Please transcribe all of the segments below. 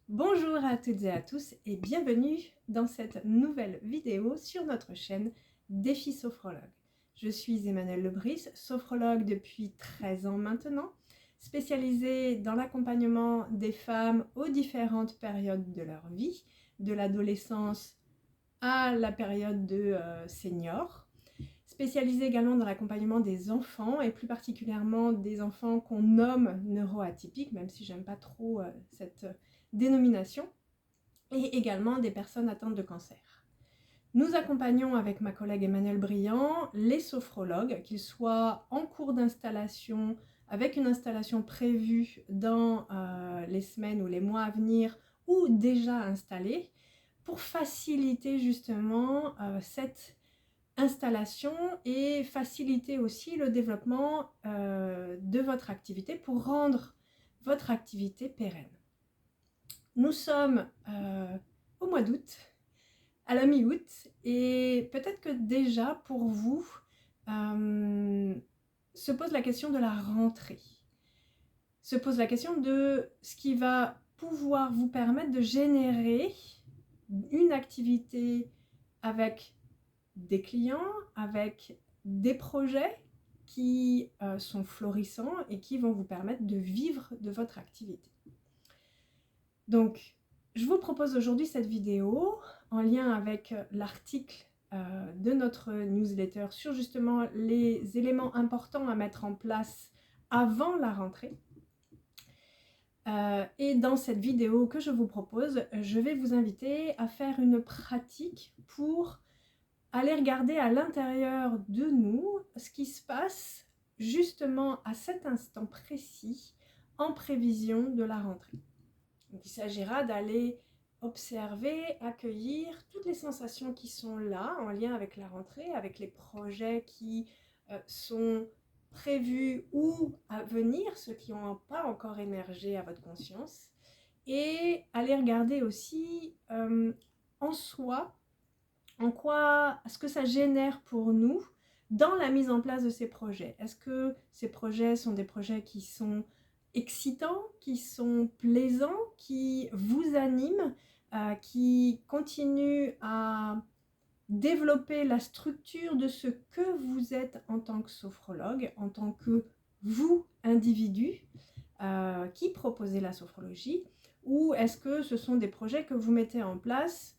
Bonjour à toutes et à tous et bienvenue dans cette nouvelle vidéo sur notre chaîne Défi Sophrologue. Je suis Emmanuelle Lebris, sophrologue depuis 13 ans maintenant, spécialisée dans l'accompagnement des femmes aux différentes périodes de leur vie, de l'adolescence à la période de senior, spécialisée également dans l'accompagnement des enfants et plus particulièrement des enfants qu'on nomme neuroatypiques, même si j'aime pas trop cette dénomination, et également des personnes atteintes de cancer. Nous accompagnons avec ma collègue Emmanuelle Briand les sophrologues, qu'ils soient en cours d'installation, avec une installation prévue dans les semaines ou les mois à venir, ou déjà installés, pour faciliter justement cette installation et faciliter aussi le développement de votre activité pour rendre votre activité pérenne. Nous sommes au mois d'août, à la mi-août, et peut-être que déjà pour vous se pose la question de la rentrée, se pose la question de ce qui va pouvoir vous permettre de générer une activité avec des clients, avec des projets qui sont florissants et qui vont vous permettre de vivre de votre activité. Donc, je vous propose aujourd'hui cette vidéo en lien avec l'article de notre newsletter sur justement les éléments importants à mettre en place avant la rentrée. Et dans cette vidéo que je vous propose, je vais vous inviter à faire une pratique pour aller regarder à l'intérieur de nous ce qui se passe justement à cet instant précis en prévision de la rentrée. Donc, il s'agira d'aller observer, accueillir toutes les sensations qui sont là en lien avec la rentrée, avec les projets qui sont prévus ou à venir, ceux qui n'ont pas encore émergé à votre conscience, et aller regarder aussi en soi, en quoi ce que ça génère pour nous dans la mise en place de ces projets. Est-ce que ces projets sont des projets qui sont excitants, qui sont plaisants, qui vous animent, qui continuent à développer la structure de ce que vous êtes en tant que sophrologue, en tant que vous, individu, qui proposez la sophrologie, ou est-ce que ce sont des projets que vous mettez en place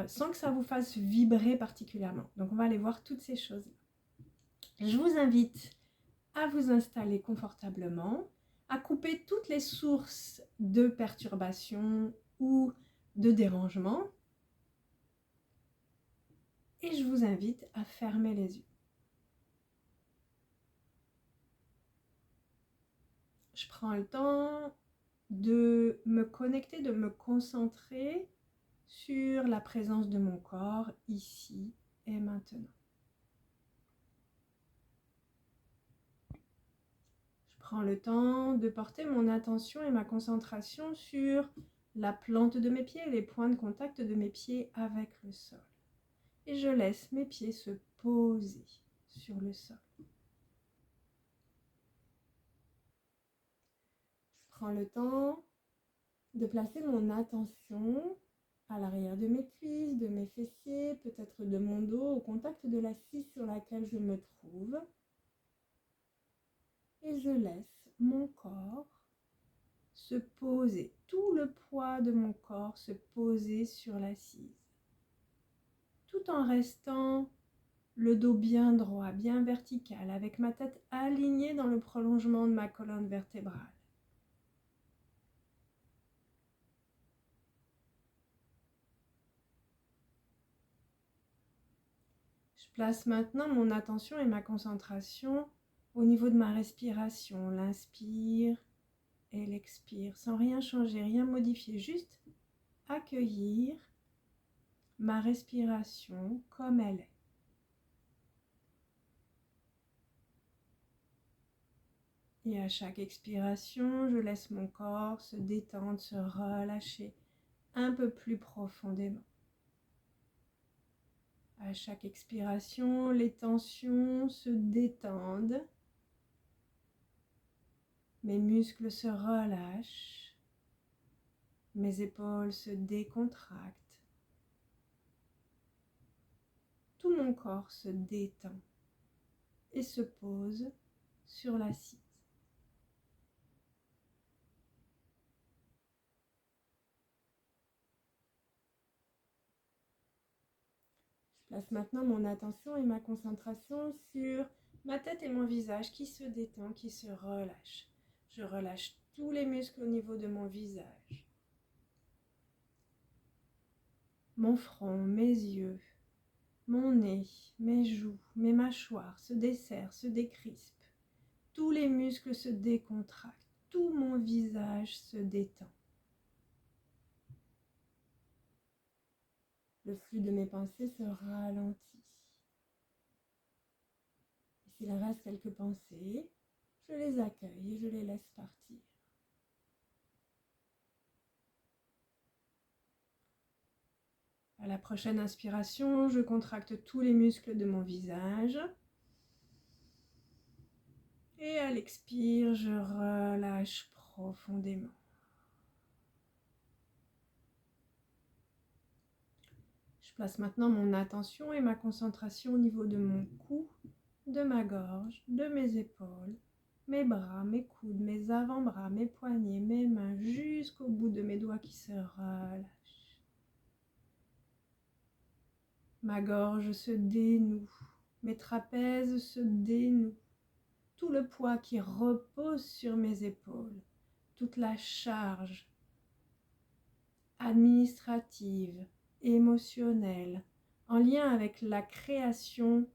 sans que ça vous fasse vibrer particulièrement. Donc on va aller voir toutes ces choses. Je vous invite à vous installer confortablement, à couper toutes les sources de perturbation ou de dérangement, et je vous invite à fermer les yeux. Je prends le temps de me connecter, de me concentrer sur la présence de mon corps ici et maintenant. Prends le temps de porter mon attention et ma concentration sur la plante de mes pieds, les points de contact de mes pieds avec le sol. Et je laisse mes pieds se poser sur le sol. Je prends le temps de placer mon attention à l'arrière de mes cuisses, de mes fessiers, peut-être de mon dos, au contact de l'assise sur laquelle je me trouve. Et je laisse mon corps se poser, tout le poids de mon corps se poser sur l'assise, tout en restant le dos bien droit, bien vertical, avec ma tête alignée dans le prolongement de ma colonne vertébrale. Je place maintenant mon attention et ma concentration au niveau de ma respiration, l'inspire et l'expire, sans rien changer, rien modifier, juste accueillir ma respiration comme elle est. Et à chaque expiration, je laisse mon corps se détendre, se relâcher un peu plus profondément. À chaque expiration, les tensions se détendent, mes muscles se relâchent Mes épaules se décontractent. Tout mon corps se détend et se pose sur l'assise. Je place maintenant mon attention et ma concentration sur ma tête et mon visage qui se détend, qui se relâche. Je relâche tous les muscles au niveau de mon visage. Mon front, mes yeux, mon nez, mes joues, mes mâchoires se desserrent, se décrispent. Tous les muscles se décontractent. Tout mon visage se détend. Le flux de mes pensées se ralentit. Et s'il reste quelques pensées, je les accueille et je les laisse partir. À la prochaine inspiration, je contracte tous les muscles de mon visage. Et à l'expire, je relâche profondément. Je place maintenant mon attention et ma concentration au niveau de mon cou, de ma gorge, de mes épaules, mes bras, mes coudes, mes avant-bras, mes poignets, mes mains, jusqu'au bout de mes doigts qui se relâchent. Ma gorge se dénoue, mes trapèzes se dénouent, tout le poids qui repose sur mes épaules, toute la charge administrative, émotionnelle, en lien avec la création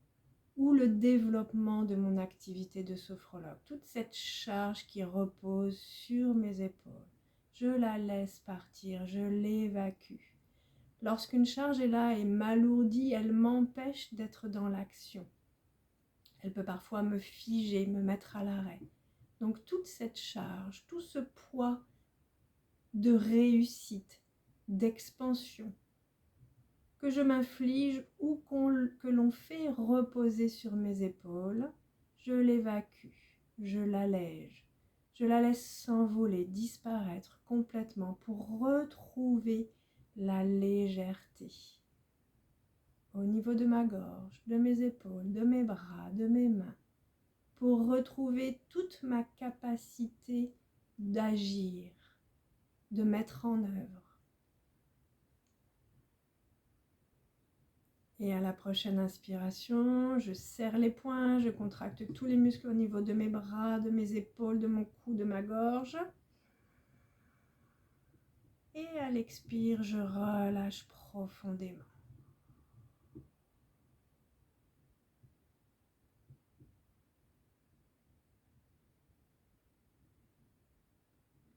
ou le développement de mon activité de sophrologue. Toute cette charge qui repose sur mes épaules, je la laisse partir, je l'évacue. Lorsqu'une charge est là et m'alourdit, elle m'empêche d'être dans l'action. Elle peut parfois me figer, me mettre à l'arrêt. Donc toute cette charge, tout ce poids de réussite, d'expansion, que je m'inflige ou que l'on fait reposer sur mes épaules, je l'évacue, je l'allège, je la laisse s'envoler, disparaître complètement pour retrouver la légèreté. Au niveau de ma gorge, de mes épaules, de mes bras, de mes mains, pour retrouver toute ma capacité d'agir, de mettre en œuvre. Et à la prochaine inspiration, je serre les poings, je contracte tous les muscles au niveau de mes bras, de mes épaules, de mon cou, de ma gorge. Et à l'expire, je relâche profondément.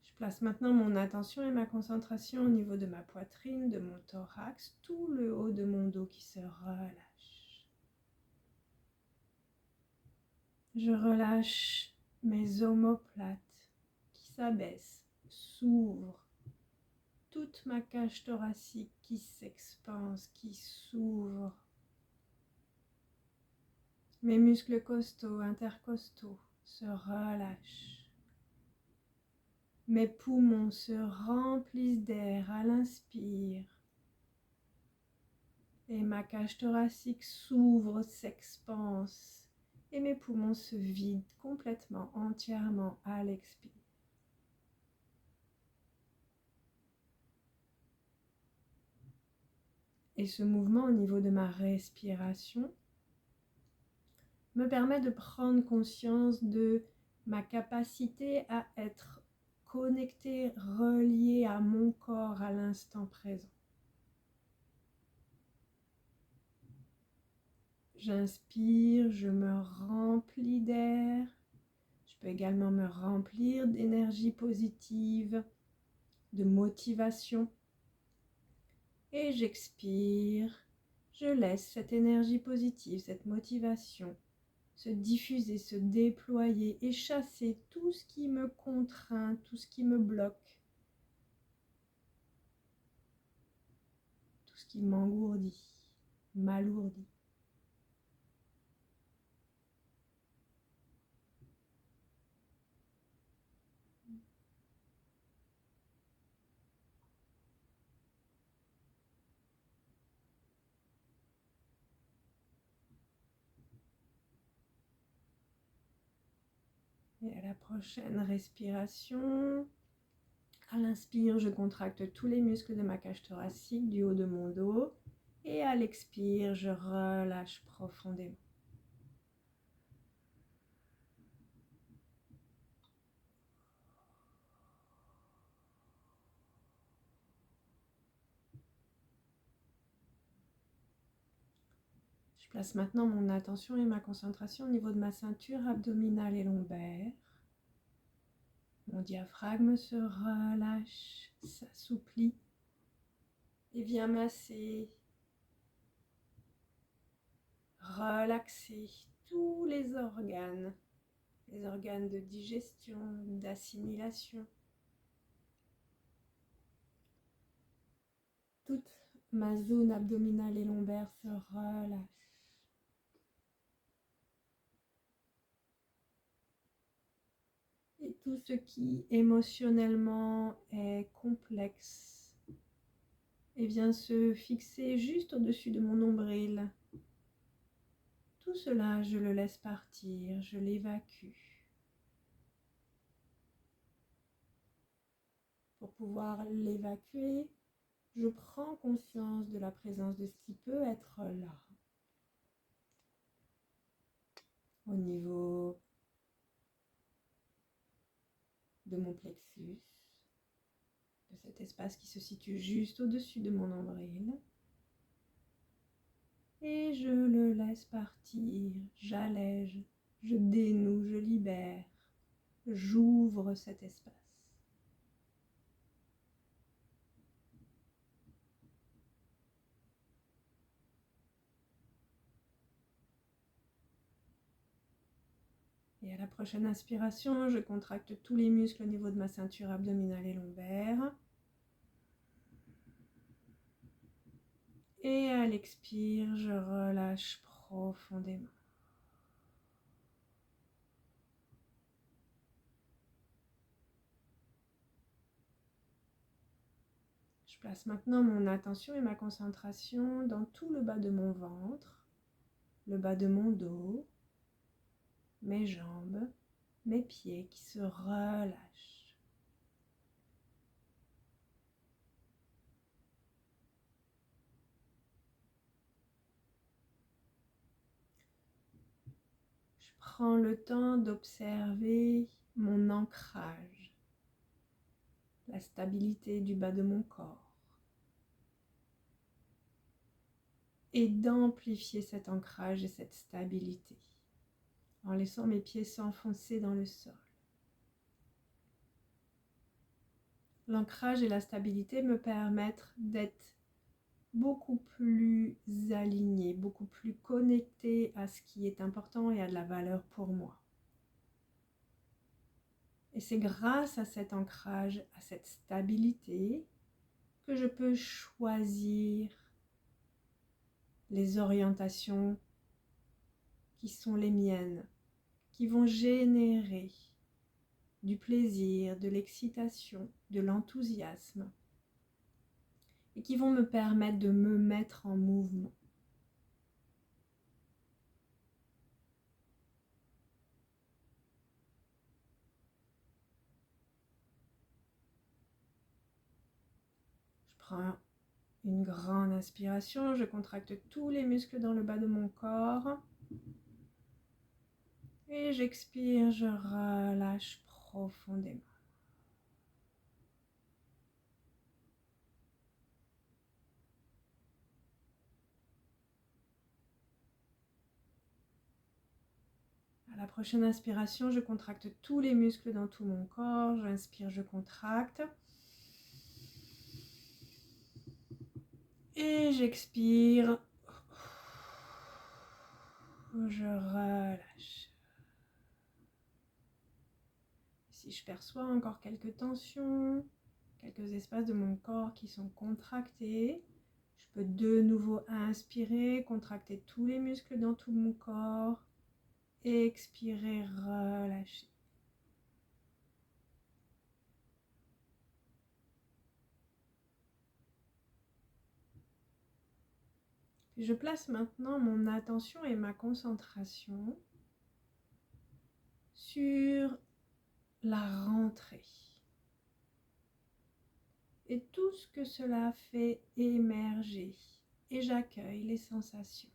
Je place maintenant mon attention et ma concentration au niveau de ma poitrine, de mon thorax, tout le haut de mon dos qui se relâche. Je relâche mes omoplates qui s'abaissent, s'ouvrent. Toute ma cage thoracique qui s'expanse, qui s'ouvre. Mes muscles costaux, intercostaux se relâchent. Mes poumons se remplissent d'air à l'inspire. Et ma cage thoracique s'ouvre, s'expanse. Et mes poumons se vident complètement, entièrement à l'expire. Et ce mouvement au niveau de ma respiration me permet de prendre conscience de ma capacité à être connectée, reliée à mon corps à l'instant présent. J'inspire, je me remplis d'air. Je peux également me remplir d'énergie positive, de motivation. Et j'expire, je laisse cette énergie positive, cette motivation se diffuser, se déployer et chasser tout ce qui me contraint, tout ce qui me bloque, tout ce qui m'engourdit, m'alourdit. Et à la prochaine respiration, à l'inspire, je contracte tous les muscles de ma cage thoracique, du haut de mon dos. Et à l'expire, je relâche profondément. Je place maintenant mon attention et ma concentration au niveau de ma ceinture abdominale et lombaire. Mon diaphragme se relâche, s'assouplit et vient masser, relaxer tous les organes de digestion, d'assimilation. Toute ma zone abdominale et lombaire se relâche. Et tout ce qui émotionnellement est complexe vient se fixer juste au-dessus de mon nombril. Tout cela, je le laisse partir, je l'évacue. Pour pouvoir l'évacuer, je prends conscience de la présence de ce qui peut être là. Au niveau de mon plexus, de cet espace qui se situe juste au-dessus de mon nombril. Et je le laisse partir, j'allège, je dénoue, je libère, j'ouvre cet espace. Et à la prochaine inspiration, je contracte tous les muscles au niveau de ma ceinture abdominale et lombaire. Et à l'expire, je relâche profondément. Je place maintenant mon attention et ma concentration dans tout le bas de mon ventre, le bas de mon dos, mes jambes, mes pieds qui se relâchent. Je prends le temps d'observer mon ancrage, la stabilité du bas de mon corps et d'amplifier cet ancrage et cette stabilité en laissant mes pieds s'enfoncer dans le sol. L'ancrage et la stabilité me permettent d'être beaucoup plus alignée, beaucoup plus connectée à ce qui est important et à de la valeur pour moi. Et c'est grâce à cet ancrage, à cette stabilité, que je peux choisir les orientations qui sont les miennes, qui vont générer du plaisir, de l'excitation, de l'enthousiasme, et qui vont me permettre de me mettre en mouvement. Je prends une grande inspiration, je contracte tous les muscles dans le bas de mon corps. Et j'expire, je relâche profondément. À la prochaine inspiration, je contracte tous les muscles dans tout mon corps. J'inspire, je contracte. Et j'expire. Je relâche. Si je perçois encore quelques tensions, quelques espaces de mon corps qui sont contractés, je peux de nouveau inspirer, contracter tous les muscles dans tout mon corps. Et expirer, relâcher. Je place maintenant mon attention et ma concentration sur la rentrée. Et tout ce que cela fait émerger. Et j'accueille les sensations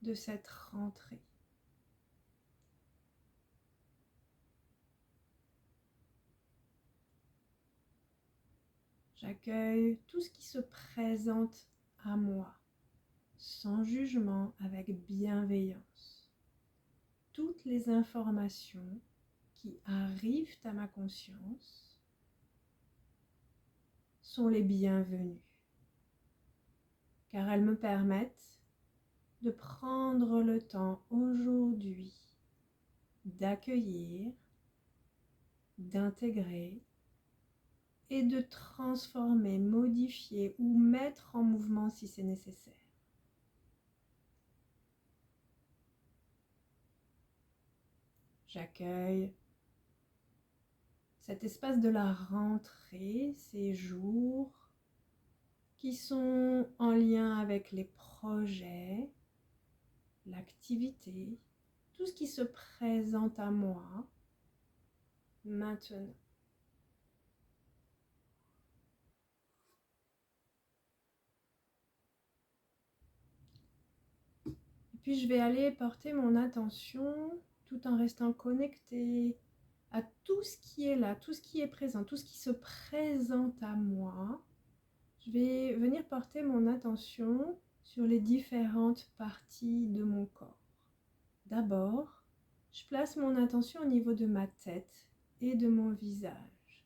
de cette rentrée. J'accueille tout ce qui se présente à moi, sans jugement, avec bienveillance. Toutes les informations qui arrivent à ma conscience sont les bienvenues, car elles me permettent de prendre le temps aujourd'hui d'accueillir, d'intégrer et de transformer, modifier ou mettre en mouvement si c'est nécessaire. J'accueille cet espace de la rentrée, ces jours qui sont en lien avec les projets, l'activité, tout ce qui se présente à moi maintenant. Et puis je vais aller porter mon attention tout en restant connectée à tout ce qui est là, tout ce qui est présent, tout ce qui se présente à moi. Je vais venir porter mon attention sur les différentes parties de mon corps. D'abord, je place mon attention au niveau de ma tête et de mon visage.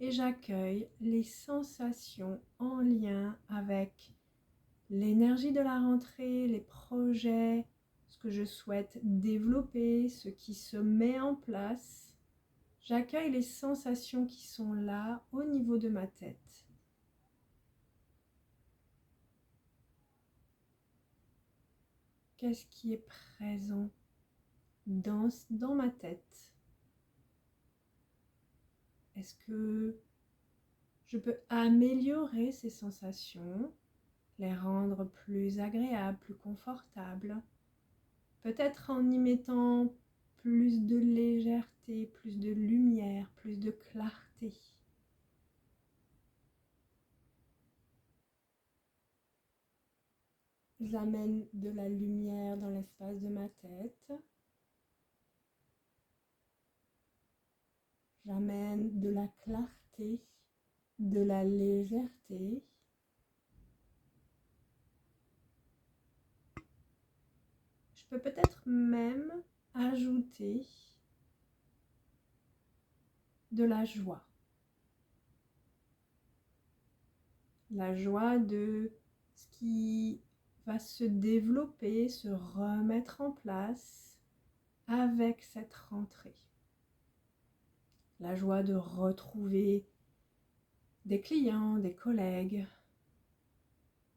Et j'accueille les sensations en lien avec l'énergie de la rentrée, les projets, ce que je souhaite développer, ce qui se met en place. J'accueille les sensations qui sont là au niveau de ma tête. Qu'est-ce qui est présent dans ma tête? Est-ce que je peux améliorer ces sensations, les rendre plus agréables, plus confortables? Peut-être en y mettant plus de légèreté, plus de lumière, plus de clarté. J'amène de la lumière dans l'espace de ma tête. J'amène de la clarté, de la légèreté. Je peux peut-être même ajouter de la joie. La joie de ce qui va se développer, se remettre en place avec cette rentrée. La joie de retrouver des clients, des collègues,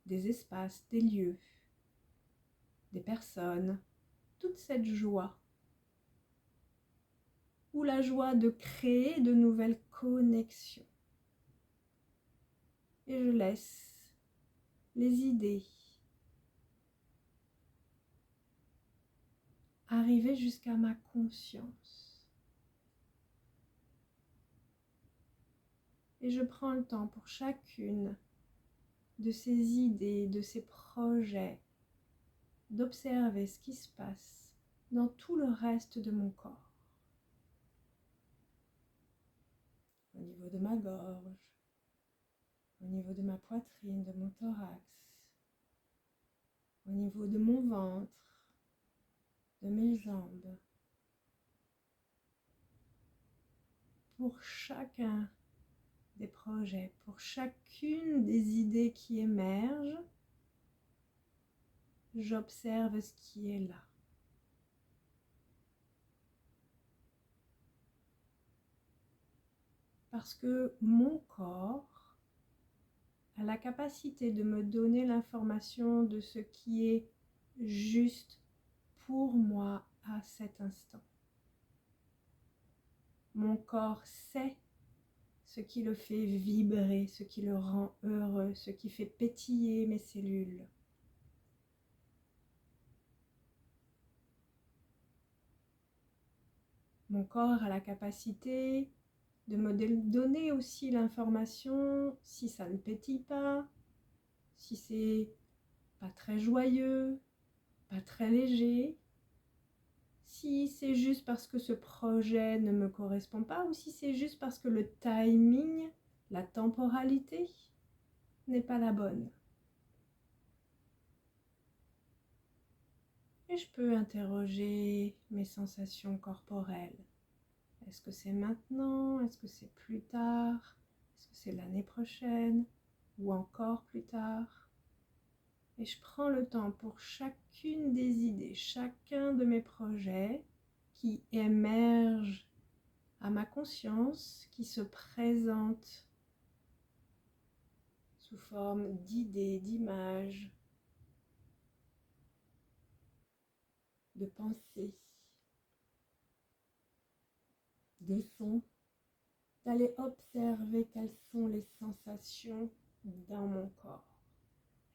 des espaces, des lieux, des personnes, toute cette joie. Ou la joie de créer de nouvelles connexions. Et je laisse les idées arriver jusqu'à ma conscience. Et je prends le temps pour chacune de ces idées, de ces projets, d'observer ce qui se passe dans tout le reste de mon corps. Au niveau de ma gorge, au niveau de ma poitrine, de mon thorax, au niveau de mon ventre, de mes jambes. Pour chacun des projets, pour chacune des idées qui émergent, j'observe ce qui est là. Parce que mon corps a la capacité de me donner l'information de ce qui est juste pour moi à cet instant. Mon corps sait ce qui le fait vibrer, ce qui le rend heureux, ce qui fait pétiller mes cellules. Mon corps a la capacité de me donner aussi l'information si ça ne pétille pas, si c'est pas très joyeux, pas très léger, si c'est juste parce que ce projet ne me correspond pas ou si c'est juste parce que le timing, la temporalité n'est pas la bonne. Et je peux interroger mes sensations corporelles. Est-ce que c'est maintenant? Est-ce que c'est plus tard? Est-ce que c'est l'année prochaine? Ou encore plus tard? Et je prends le temps pour chacune des idées, chacun de mes projets qui émergent à ma conscience, qui se présentent sous forme d'idées, d'images, de pensées, de sons, d'aller observer quelles sont les sensations dans mon corps.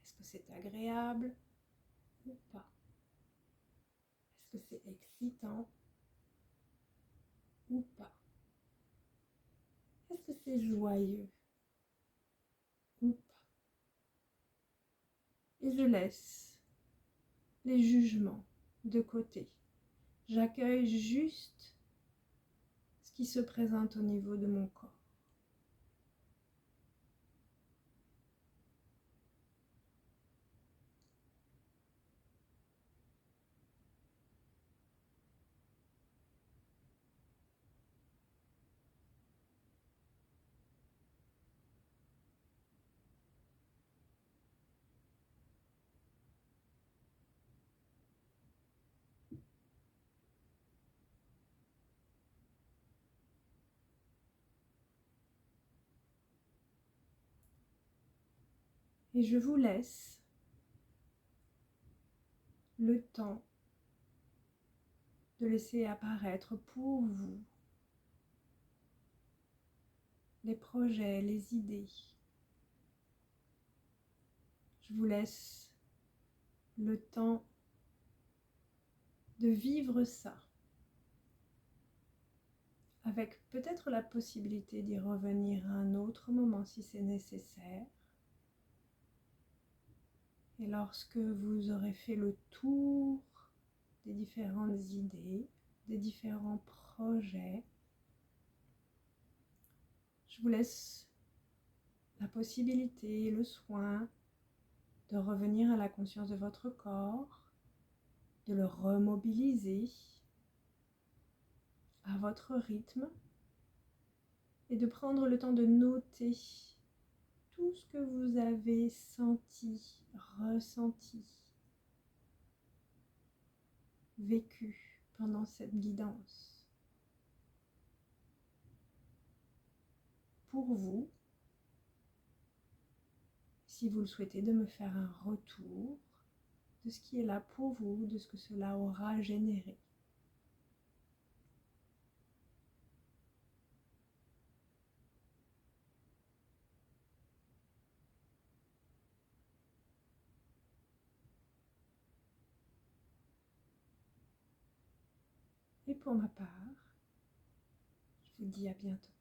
Est-ce que c'est agréable ou pas? Est-ce que c'est excitant ou pas? Est-ce que c'est joyeux ou pas? Et je laisse les jugements de côté. J'accueille juste ce qui se présente au niveau de mon corps. Et je vous laisse le temps de laisser apparaître pour vous les projets, les idées. Je vous laisse le temps de vivre ça, avec peut-être la possibilité d'y revenir à un autre moment si c'est nécessaire. Et lorsque vous aurez fait le tour des différentes idées, des différents projets, je vous laisse la possibilité, le soin de revenir à la conscience de votre corps, de le remobiliser à votre rythme et de prendre le temps de noter tout ce que vous avez senti, ressenti, vécu pendant cette guidance. Pour vous, si vous le souhaitez, de me faire un retour de ce qui est là pour vous, de ce que cela aura généré. Et pour ma part, je vous dis à bientôt.